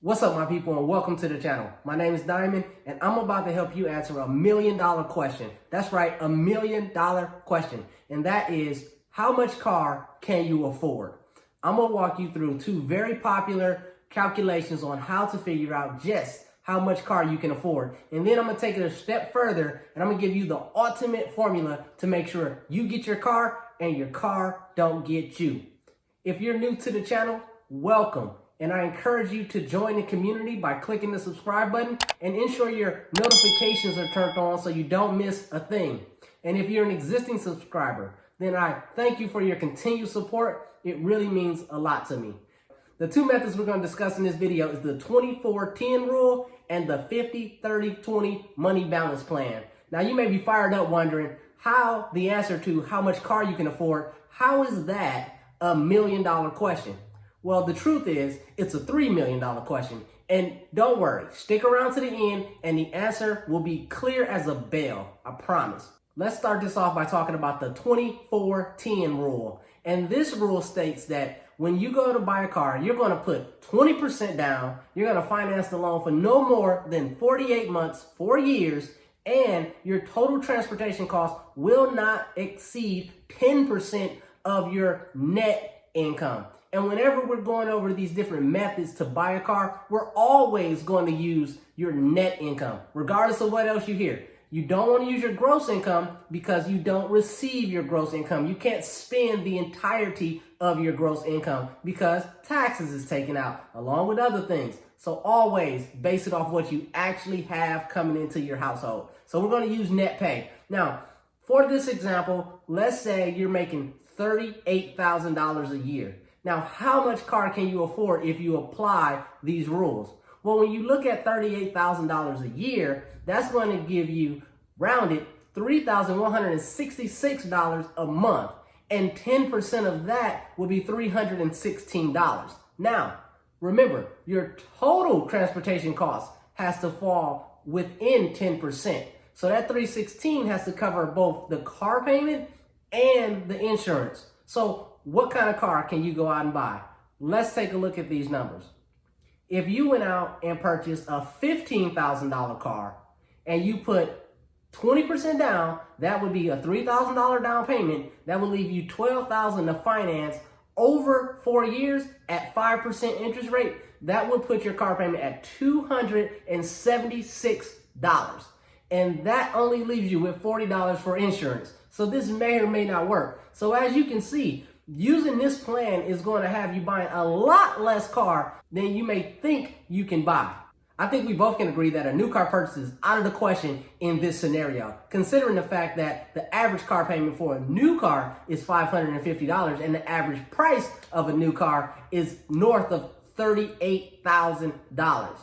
What's up, my people, and welcome to the channel. My name is Diamond, and I'm about to help you answer $1 million question. That's right, $1 million question. And that is, how much car can you afford? I'm going to walk you through two very popular calculations on how to figure out just how much car you can afford. And then I'm going to take it a step further, and I'm going to give you the ultimate formula to make sure you get your car and your car don't get you. If you're new to the channel, welcome. And I encourage you to join the community by clicking the subscribe button and ensure your notifications are turned on so you don't miss a thing. And if you're an existing subscriber, then I thank you for your continued support. It really means a lot to me. The two methods we're going to discuss in this video is the 24-10 rule and the 50-30-20 money balance plan. Now you may be fired up wondering how the answer to how much car you can afford, how is that $1 million question? Well, the truth is, it's a $3 million question. And don't worry, stick around to the end and the answer will be clear as a bell, I promise. Let's start this off by talking about the 24-10 rule. And this rule states that when you go to buy a car, you're going to put 20% down, you're going to finance the loan for no more than 48 months, 4 years, and your total transportation cost will not exceed 10% of your net income. And whenever we're going over these different methods to buy a car, we're always going to use your net income, regardless of what else you hear. You don't want to use your gross income because you don't receive your gross income. You can't spend the entirety of your gross income because taxes is taken out along with other things. So always base it off what you actually have coming into your household. So we're going to use net pay. Now, for this example, let's say you're making $38,000 a year. Now, how much car can you afford if you apply these rules? Well, when you look at $38,000 a year, that's going to give you, rounded, $3,166 a month. And 10% of that will be $316. Now, remember, your total transportation cost has to fall within 10%. So that $316 has to cover both the car payment and the insurance. So what kind of car can you go out and buy? Let's take a look at these numbers. If you went out and purchased a $15,000 car and you put 20% down, that would be a $3,000 down payment. That would leave you $12,000 to finance over 4 years at 5% interest rate. That would put your car payment at $276. And that only leaves you with $40 for insurance. So this may or may not work. So as you can see, using this plan is going to have you buying a lot less car than you may think you can buy. I think we both can agree that a new car purchase is out of the question in this scenario, considering the fact that the average car payment for a new car is $550 and the average price of a new car is north of $38,000.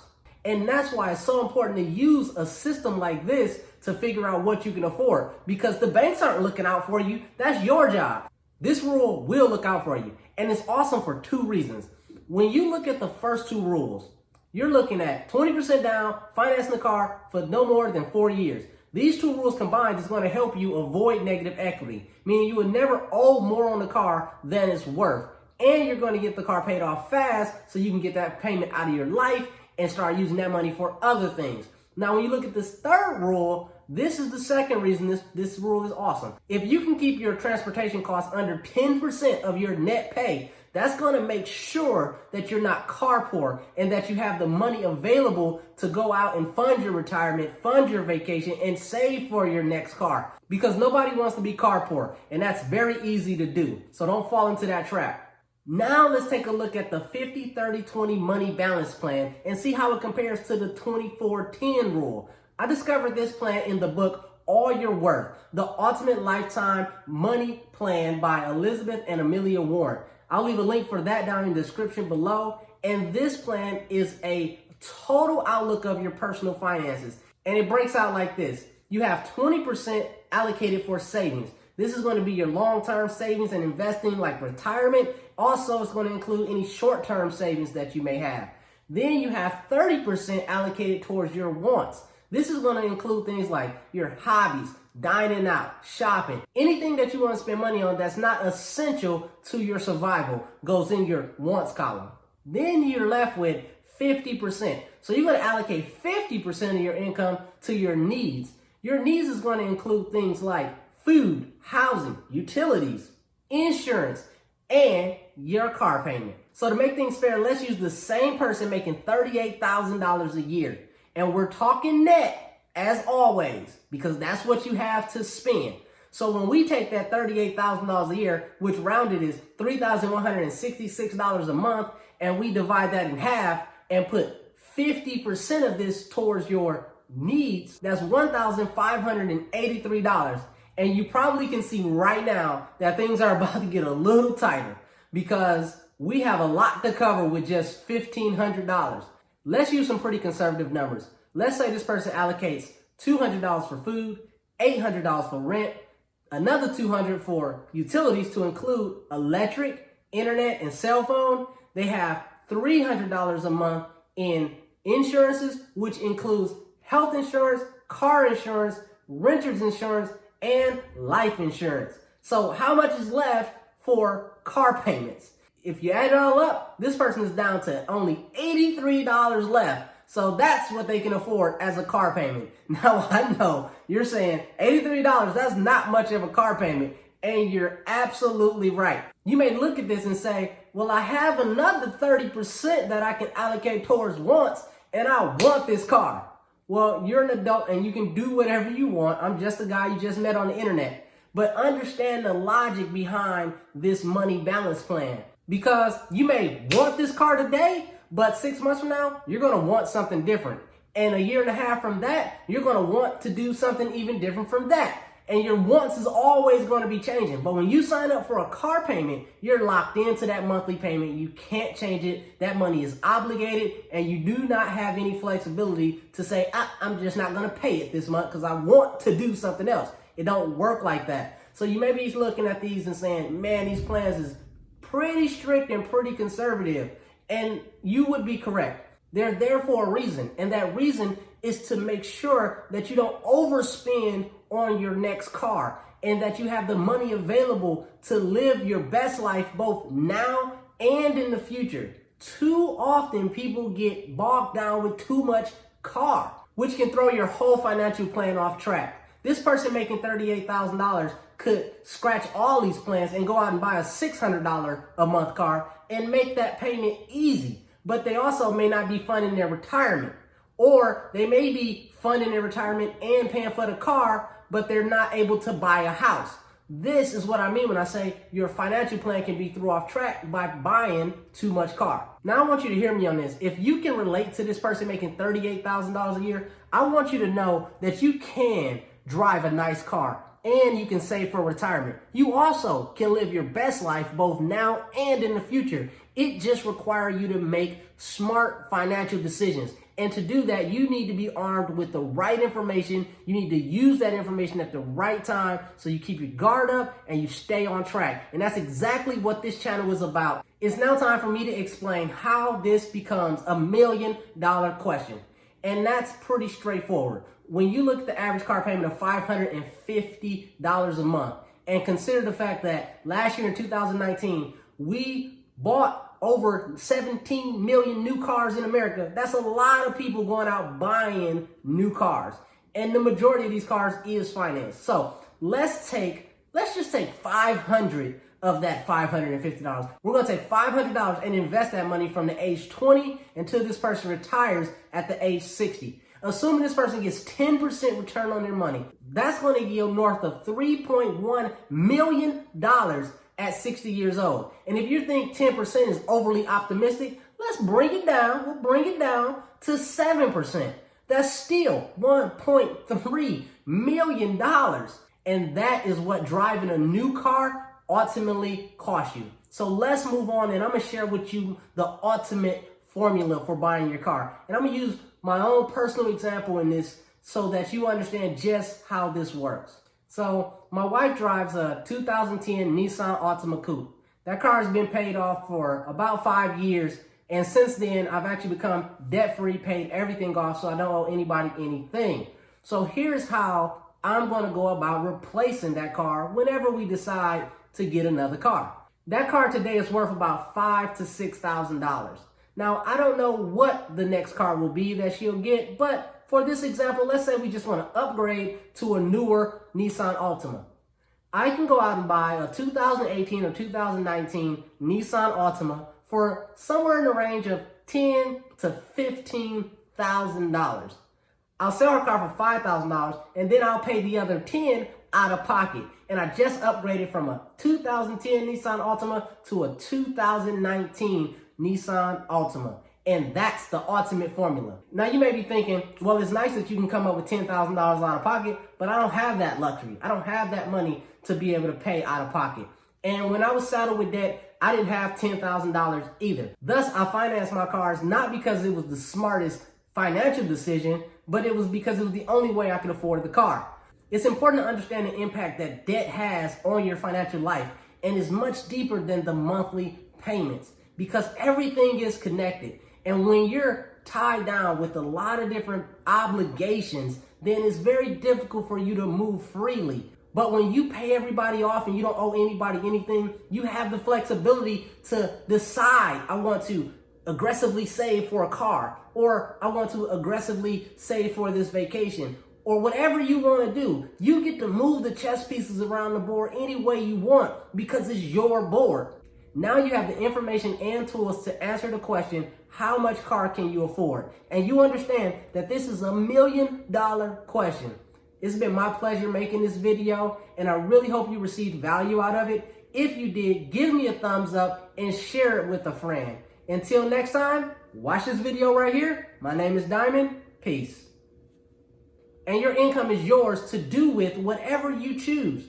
And that's why it's so important to use a system like this to figure out what you can afford, because the banks aren't looking out for you. That's your job. This rule will look out for you, and it's awesome for two reasons. When you look at the first two rules, you're looking at 20% down, financing the car for no more than 4 years. These two rules combined is going to help you avoid negative equity, meaning you would never owe more on the car than it's worth. And you're going to get the car paid off fast so you can get that payment out of your life and start using that money for other things. Now, when you look at this third rule, this is the second reason this rule is awesome. If you can keep your transportation costs under 10% of your net pay, that's going to make sure that you're not car poor and that you have the money available to go out and fund your retirement, fund your vacation, and save for your next car. Because nobody wants to be car poor, and that's very easy to do. So don't fall into that trap. Now let's take a look at the 50-30-20 money balance plan and see how it compares to the 24-10 rule. I discovered this plan in the book All Your Worth, the Ultimate Lifetime Money Plan by Elizabeth and Amelia Warren. I'll leave a link for that down in the description below. And this plan is a total outlook of your personal finances. And it breaks out like this. You have 20% allocated for savings. This is going to be your long-term savings and investing like retirement. Also, it's going to include any short-term savings that you may have. Then you have 30% allocated towards your wants. This is going to include things like your hobbies, dining out, shopping. Anything that you want to spend money on that's not essential to your survival goes in your wants column. Then you're left with 50%. So you're going to allocate 50% of your income to your needs. Your needs is going to include things like food, housing, utilities, insurance, and your car payment. So to make things fair, let's use the same person making $38,000 a year. And we're talking net, as always, because that's what you have to spend. So when we take that $38,000 a year, which rounded is $3,166 a month, and we divide that in half and put 50% of this towards your needs, that's $1,583. And you probably can see right now that things are about to get a little tighter because we have a lot to cover with just $1,500. Let's use some pretty conservative numbers. Let's say this person allocates $200 for food, $800 for rent, another $200 for utilities to include electric, internet, and cell phone. They have $300 a month in insurances, which includes health insurance, car insurance, renter's insurance, and life insurance. So how much is left for car payments? If you add it all up, this person is down to only $83 left. So that's what they can afford as a car payment. Now I know you're saying $83, that's not much of a car payment. And you're absolutely right. You may look at this and say, well, I have another 30% that I can allocate towards wants, and I want this car. Well, you're an adult and you can do whatever you want. I'm just a guy you just met on the internet. But understand the logic behind this money balance plan. Because you may want this car today, but 6 months from now, you're going to want something different. And a year and a half from that, you're going to want to do something even different from that. And your wants is always going to be changing. But when you sign up for a car payment, you're locked into that monthly payment. You can't change it. That money is obligated, and you do not have any flexibility to say, I'm just not going to pay it this month because I want to do something else. It don't work like that. So you may be looking at these and saying, man, these plans is pretty strict and pretty conservative. And you would be correct. They're there for a reason. And that reason is to make sure that you don't overspend on your next car and that you have the money available to live your best life both now and in the future. Too often people get bogged down with too much car, which can throw your whole financial plan off track. This person making $38,000 could scratch all these plans and go out and buy a $600 a month car and make that payment easy. But they also may not be funding their retirement, or they may be funding their retirement and paying for the car, but they're not able to buy a house. This is what I mean when I say your financial plan can be thrown off track by buying too much car. Now I want you to hear me on this. If you can relate to this person making $38,000 a year, I want you to know that you can drive a nice car and you can save for retirement. You also can live your best life both now and in the future. It just requires you to make smart financial decisions. And to do that, you need to be armed with the right information. You need to use that information at the right time so you keep your guard up and you stay on track. And that's exactly what this channel is about. It's now time for me to explain how this becomes $1 million question. And that's pretty straightforward. When you look at the average car payment of $550 a month and consider the fact that last year in 2019, we bought over 17 million new cars in America. That's a lot of people going out buying new cars. And the majority of these cars is financed. So let's just take 500 of that $550. We're going to take $500 and invest that money from the age 20 until this person retires at the age 60. Assuming this person gets 10% return on their money, that's going to yield north of $3.1 million at 60 years old. And if you think 10% is overly optimistic, let's bring it down. We'll bring it down to 7%. That's still $1.3 million. And that is what driving a new car ultimately costs you. So let's move on, and I'm going to share with you the ultimate formula for buying your car. And I'm going to use my own personal example in this so that you understand just how this works. So my wife drives a 2010 Nissan Altima Coupe. That car has been paid off for about 5 years. And since then, I've actually become debt-free, paid everything off, so I don't owe anybody anything. So here's how I'm going to go about replacing that car whenever we decide to get another car. That car today is worth about $5,000 to $6,000. Now, I don't know what the next car will be that she'll get, but for this example, let's say we just want to upgrade to a newer Nissan Altima. I can go out and buy a 2018 or 2019 Nissan Altima for somewhere in the range of $10,000 to $15,000. I'll sell her car for $5,000 and then I'll pay the other $10,000 out of pocket. And I just upgraded from a 2010 Nissan Altima to a 2019 Nissan Altima. And that's the ultimate formula. Now you may be thinking, well, it's nice that you can come up with $10,000 out of pocket, but I don't have that luxury. I don't have that money to be able to pay out of pocket. And when I was saddled with debt, I didn't have $10,000 either. Thus, I financed my cars not because it was the smartest financial decision, but it was because it was the only way I could afford the car. It's important to understand the impact that debt has on your financial life and is much deeper than the monthly payments because everything is connected. And when you're tied down with a lot of different obligations, then it's very difficult for you to move freely. But when you pay everybody off and you don't owe anybody anything, you have the flexibility to decide, I want to aggressively save for a car, or I want to aggressively save for this vacation, or whatever you want to do. You get to move the chess pieces around the board any way you want because it's your board. Now you have the information and tools to answer the question, how much car can you afford? And you understand that this is $1 million question. It's been my pleasure making this video, and I really hope you received value out of it. If you did, give me a thumbs up and share it with a friend. Until next time, watch this video right here. My name is Diamond. Peace. And your income is yours to do with whatever you choose.